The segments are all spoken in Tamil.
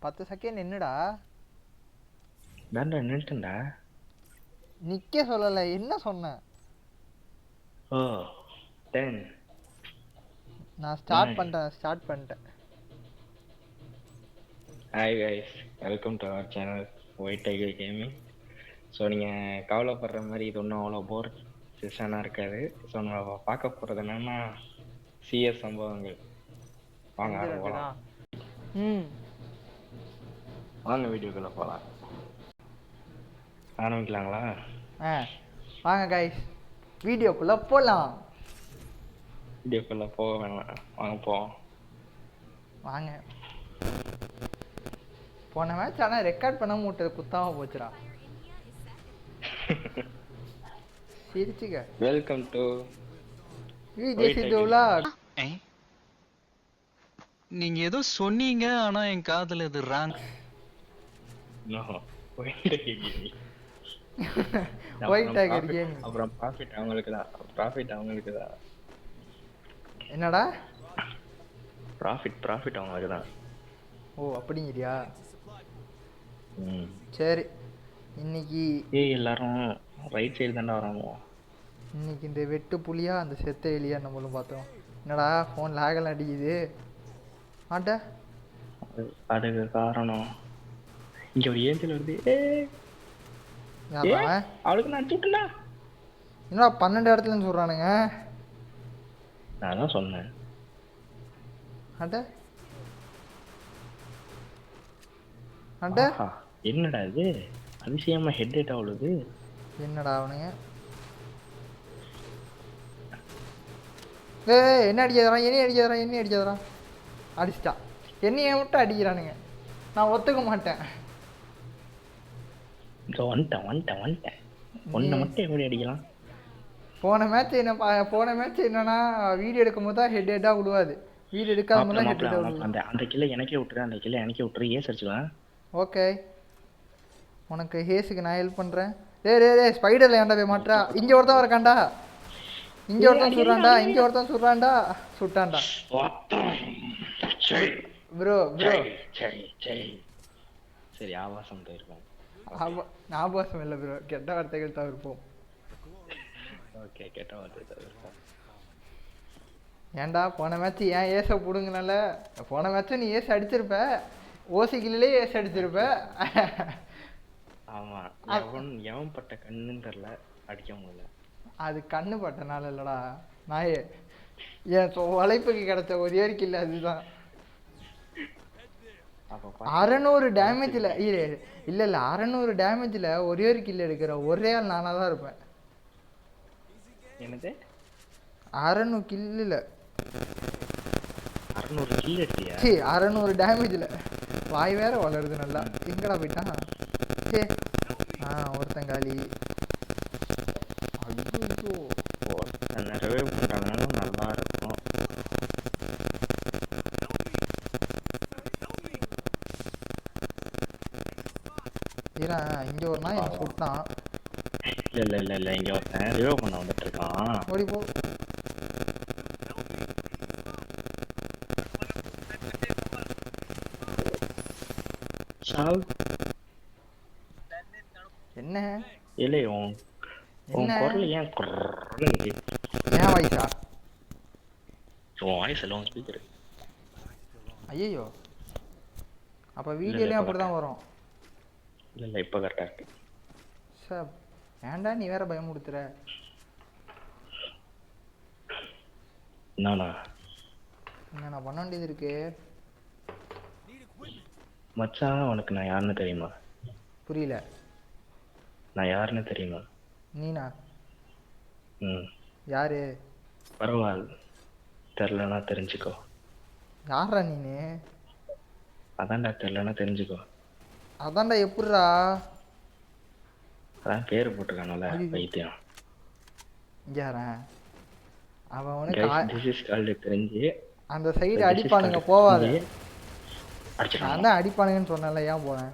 10 செகண்ட் நின்னுடா. தாண்டா நின்னுட்டேன்டா. நிக்க சொல்லல, என்ன சொன்ன? ஓ 10. நான் ஸ்டார்ட் பண்ணிட்டேன். Hi guys, welcome to our channel White Tiger gaming. So நீங்கள் கவலைப்படுற மாதிரி இது ஒன்றும் அவ்வளோ போர் செஷனாக இருக்காது. ஸோ நம்ம பார்க்க போகிறது என்னென்னா சிஎஸ் சம்பவங்கள். வாங்க ஆரம்பிக்கலாம். வாங்க வீடியோக்குள்ளே போகலாம். ஆரம்பிக்கலாங்களா? வாங்க கைஸ், வீடியோக்குள்ளே போகலாம். வீடியோக்குள்ளே போக வேணாம், வாங்க போவோம். வாங்க. போன மேட்ச் ஆனால் ரெக்கார்ட் பண்ண விட்டது குத்தாம போச்சுடா. சிரிச்சுக்க. வெல்கம் டு நீங்க ஏதோ சொன்னீங்க, ஆனா என் காதுல இது ராங். அப்புறம் ப்ராஃபிட் அவங்களுக்கு தான். என்னடா ப்ராஃபிட் அவங்களுக்கு தான். ஓ அப்படிங்கிறியா? சரி, இன்னைக்கு எல்லாரும் ரைட் சைடு தாண்டா வராங்க. இன்னைக்கு இந்த வெட்டு புலியா அந்த செத்த எலியா நம்மளும் பார்த்தோம். என்னடா ஃபோன் லேகெல்லாம் அடிக்குது? ஆட்டா அதுக்கு காரணம் இங்க ஒரு ஏஞ்சல் வருது. அவளுக்கு நான் சுட்டுனா என்னடா 12 இடத்துலன்னு சொல்றானுங்க. நான் தான் சொன்னேன். ஆட்டா ஆட்டா என்னடா இது அதிசயமா ஹெட் ஆகுது? என்னடா அவனுங்க என்ன அடிக்காதரா அடிச்சிட்டா. என்னைய மட்டும் அடிக்கிறானுங்க, நான் ஒத்துக்க மாட்டேன். வந்துட்டேன் ஒன்றை மட்டும் எப்படி அடிக்கலாம்? போன மேட்ச் என்னன்னா வீடியோ எடுக்கும் போது தான் ஹெட்டாக விடுவாது. வீடியோ எடுக்காத போது தான் அந்த கில்லை எனக்கே விட்டுரு. ஏஸ் அடிச்சுக்கலாம். ஓகே, உனக்கு ஹேஸுக்கு நான் ஹெல்ப் பண்ணுறேன். டேய் ஸ்பைடரில் ஏன்டா போய் மாட்டா? இங்கே ஒருத்தன் வரக்காண்டா, இங்கே ஒருத்தன் சுடுறான்டா, சுட்டான்டா. ப்ரோ சரி, ஆபாசம் போயிருக்கோம். ஆபாசம் இல்லை ப்ரோ, கெட்ட வார்த்தைகள் தவிர்ப்போம். ஓகே, கெட்ட வார்த்தை தவிர்ப்போம். ஏன்டா போன மேட்ச் ஏன் ஏச பிடுங்கனால? போன மேட்ச்சும் நீ ஏச அடிச்சிருப்ப, ஓசிக்கிலே ஏச அடிச்சிருப்ப. ஆமா, எவன் பட்ட கண்ணுன்னு தெரியல, அடிக்க முடியல. அது கண்ணு பட்டனால இல்லடா நாயே, என் வளைப்புக்கு கிடைச்ச ஒரே கில் அதுதான். 600 டேமேஜில் இல்லை 600 டேமேஜில் ஒரே ஒரு கில் எடுக்கிற ஒரே ஆள் நானாக தான் இருப்பேன். என்னது 600 கில்லில் 600 கில் எடுத்தியா? 600 டேமேஜில் வாய் வேற வளருது நல்லா. எங்கடா போயிட்டான்? ஒருத்தங்காலி. நிறையவே போட்டாங்கன்னா நல்லா இருக்கும். இங்க ஒரு நாய் என்ன சுட்டான். இல்ல இங்க ஒருத்தன் ரிவைவ் பண்ண வந்துட்டு இருக்கான். ஓடி போ. என்ன இல்லை உன் குரல் ஏன் ஏன் வாய்ஸா? உன் வாய்ஸ் எல்லாம் ஸ்பீக்கர். ஐயோ, அப்போ வீடியோலையும் அப்படி தான் வரும். இல்லை இப்போ கரெக்டாக இருக்கு சார். ஏன்டா நீ வேற பயமுடுத்துற? என்னண்ணா பண்ண வேண்டியது இருக்கு மச்சான். உனக்கு நான் யாருன்னு தெரியுமா? புரியல. நான் யாருன்னு தெரியுமா? நீனா? யாரு? பரவாயில்ல, தெரிலனா தெரிஞ்சுக்கோ. யாரா நீனு? அதான்டா, தெரிலனா தெரிஞ்சுக்கோ. அதான்டா, எப்படிரா? அதான் பேரு போட்டுருக்கானல வைத்தியம். யாரா அவன்? தெரிஞ்சு அந்த சைடு அடிப்பானுங்க, போவாது. நான் தான் அடிப்பானுங்கன்னு சொன்னல, ஏன் போனேன்?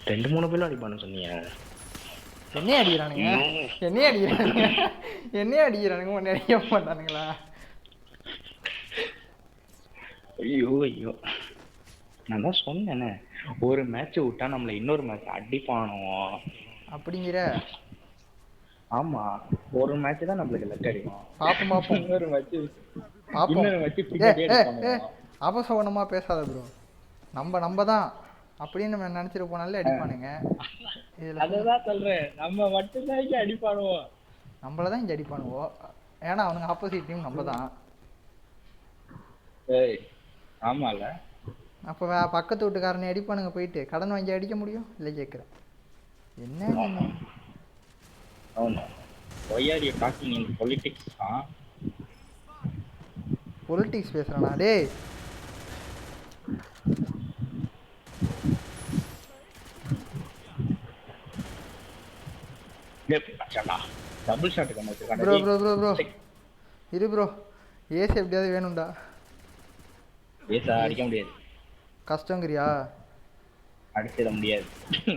2-3 பேரும் அடிப்பானு சொன்னீங்க. என்னையே அடிக்கிறானுங்க. ஒன்னு அடிக்க மாட்டானுங்களா? ஐயோ நான் தான் சொன்னேனே, ஒரு மேட்ச் விட்டா நம்மள இன்னொரு மேட்ச் அடிப்பானோ. அப்படிங்கிற. ஆமா, ஒரு மேட்ச் தான் நம்மளுக்கு லெட் அடிக்கும். பாப்போம் பாப்போம் இன்னொரு மேட்ச் பாப்போம். இன்னொரு மேட்ச் ஏ பின்னாடியே ஏ ஏ அடிப்பானுங்க. அபசகுணமா பேசாத ப்ரோ. நம்ம தான் அப்படின்னு நம்ம நினைச்சிட்டு போனாலே அடிப்பானுங்க. இதுல அததான் சொல்றேன், நம்ம மட்டும்தான் இங்க அடிப்பானுவோம். நம்மள தான் இங்க அடிப்பானுவோ. ஏன்னா அவனுங்க ஆப்போசிட் டீம் நம்ம தான். ஏய் ஆமால. அப்போ பக்கத்து வீட்டுக்காரனை அடிப்பானுங்க போயிட்டு கடன் வாங்கி அடிக்க முடியும் இல்லை கேட்குறேன். என்ன நீங்க? అవును. Why are you talking in politics? Politics பேசுறானா டேய்? டபுள் ஷாட் கண்ணு. ப்ரோ ப்ரோ ப்ரோ ப்ரோ இரு ப்ரோ. ஏசி எப்படியாவது வேணும்டா. ஏசா அடிக்க முடியாது. கஷ்டங்கிறியா? அடிச்சிட முடியாது.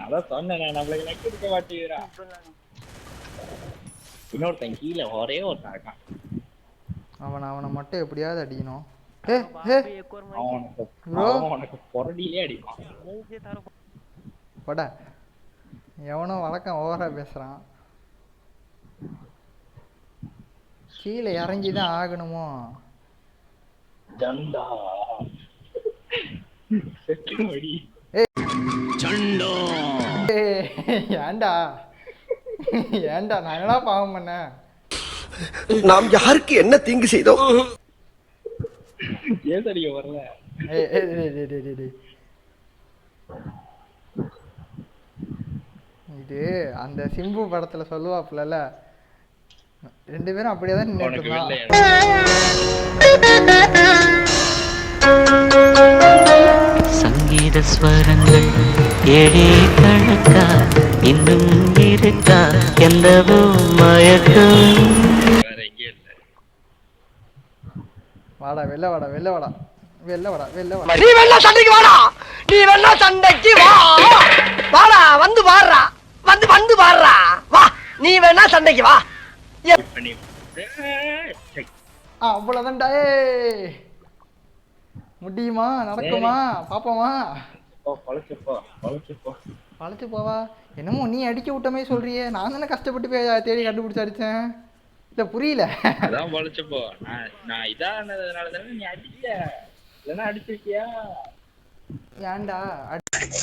அதான் சொன்னேன், நம்மளுக்கு நெக் இருக்க மாட்டேங்கிறா. இன்னொருத்தன் கீழே ஒரே ஒருத்தன் இருக்கான். அவனை மட்டும் எப்படியாவது அடிக்கணும். அவனுக்கு பொறடியிலே அடிப்பான். பட எவனோ வழக்கம் ஓவரா பேசுறான். கீழே இறங்கிதான் ஆகணுமோ? ஜண்டா செட்டு மடி. ஏன்டா ஏன்டா நான் என்னடா பாவம் பண்ணேன்? நாம் யாருக்கு என்ன தீங்கு செய்தோம்? ஏசடிக்க வரல. இது அந்த சிம்பு படத்துல சொல்லுவாப்புல, 2 பேரும் அப்படியே தான் நின்னுட்டு. சங்கீத ஸ்வரங்கள் ஏழே கணக்கா இன்னும் இருக்கா எந்தவோ மயக்கம். வாடா வெளில வாடா வெளில வாடா வெளில வாடா வெளில வாடா. நீ வேணா சண்டைக்கு வாடா, நீ வேணா சண்டைக்கு வா. வாடா வந்து வாடுறா, வந்து வாடுறா வா. நீ வேணா சண்டைக்கு வா. அவ்வளவுதான்டா. முடியுமா? நடக்குமா? பாப்போமா? பழச்சு போவா. என்னமோ நீ அடிக்க விட்டமே சொல்றியே. நான் தானே கஷ்டப்பட்டு போய் தேடி கண்டுபிடிச்சு அடிச்சேன். இல்ல புரியல. அதான் பழச்சு போ. நான் இதானதுனால தானே நீ அடிக்க. இல்லைன்னா அடிச்சிருக்கியா? ஏன்டா அடிச்சிருப்பா?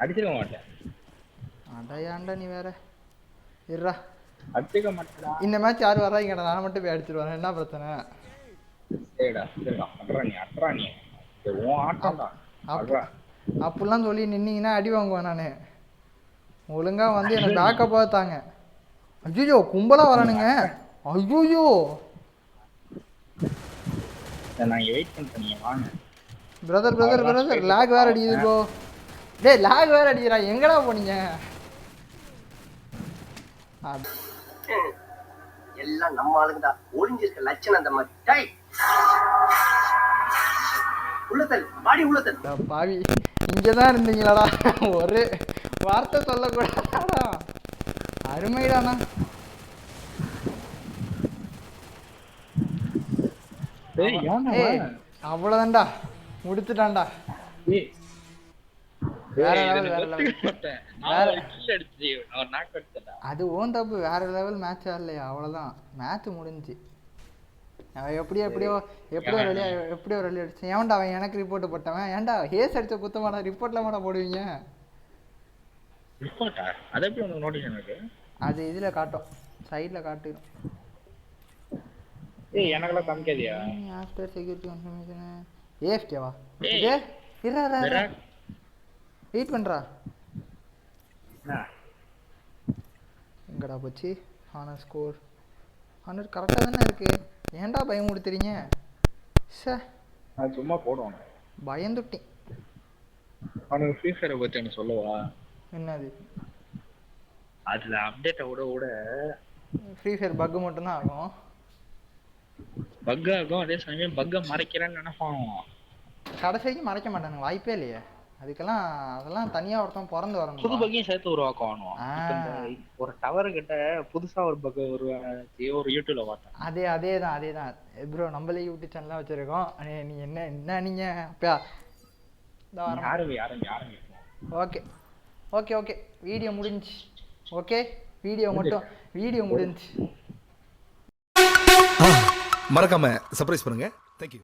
அடிச்சிருக்க மாட்டேன். அடா ஏன்டா நீ வேற இருடா. அடிச்சிருக்க மாட்டேடா. இந்த மேட்ச் யார் வர்றாங்கடா? நான் மட்டும் போய் அடிச்சிருவேன். என்ன பிரச்சனை? சரிடா சரிடா. அட்ரா நீ உன் ஆட்டம்டா. அப்படிலாம் சொல்லி நின்னீங்கன்னா அடி வாங்குவேன் நான். ஒழுங்கா வந்து எனக்கு பேக்கப் பார்த்தாங்க. ஐயோ கும்பலா வரானுங்க. ஐயோ நான் வெயிட் பண்ணிட்டேன். வாங்க பிரதர் லாக் வேற அடிக்குது ப்ரோ. டேய் லாக் வேற அடிக்கிறா. எங்கடா போனீங்க? எல்லாம் நம்ம ஆளுங்கடா. ஒளிஞ்சிருக்க லட்சணம் அந்த மாதிரி. டேய் உள்ளதல் பாடி உள்ளதல். பாவி இங்கதான் இருந்தீங்களாடா? ஒரு வார்த்தை சொல்லக்கூடாதா? அருமைடாண்ணா. அவ்வளவுதான்டா, முடிச்சுட்டான்டா. அது ஓன் தப்பு. வேற லெவல் மேட்ச் ஆடலையா? அவ்வளவுதான், மேட்ச் முடிஞ்சு. அவன் எப்படியோ ஒரு வழி அடிச்சேன். ஏன்டா அவன் எனக்கு ரிப்போர்ட் போட்டவன்? ஏன்டா ஹேஸ் அடிச்ச குத்தமாடா ரிப்போர்ட்ல மாடா போடுவீங்க? அது இதுல காட்டும், சைடுல காட்டிடும். எனக்கெல்லாம் காமிக்காதியா? ஆஃப்டர் செக்யூரிட்டி இன்ஃபர்மேஷன் ஏஎஃப்கேவா? இருடா வெயிட் பண்றா. எங்கடா போச்சு? ஹானர் ஸ்கோர் 100 கரெக்டா தானே இருக்கு. ஏன்டா பயம் கொடுத்துறீங்க? நான் சும்மா போடுவாங்க. பயந்துட்டி. அவனுக்கு ஃப்ரீ ஃபயரை பத்தி என்ன சொல்லவா? என்னது? அதுல அப்டேட்டை விட ஃப்ரீ ஃபயர் பக் மட்டும் தான் ஆகும். பக் ஆகும், அதே சமயம் பக்கை மறைக்கிறேன்னு நினைப்பான். கடைசி வரைக்கும் மறைக்க மாட்டானுங்க, வாய்ப்பே இல்லையே. அதுக்கெல்லாம் அதெல்லாம் தனியாக ஒருத்தன் பிறந்து புது வரணும். பக்கையும் சேர்த்து உருவாக்குவானோ. இப்ப இந்த ஒரு டவர் கிட்ட புதுசா ஒரு பக் ஒரு யூடியூப்ல பார்த்தேன். அதேதான் ப்ரோ. நம்மளே யூடியூப் சேனலாக வச்சுருக்கோம். நீ என்ன நீங்கள் அப்பயா ஓகே ஓகே ஓகே வீடியோ முடிஞ்சு. ஓகே வீடியோ முடிஞ்சு. மறக்காம சர்ப்ரைஸ் பண்ணுங்க. தேங்க்யூ.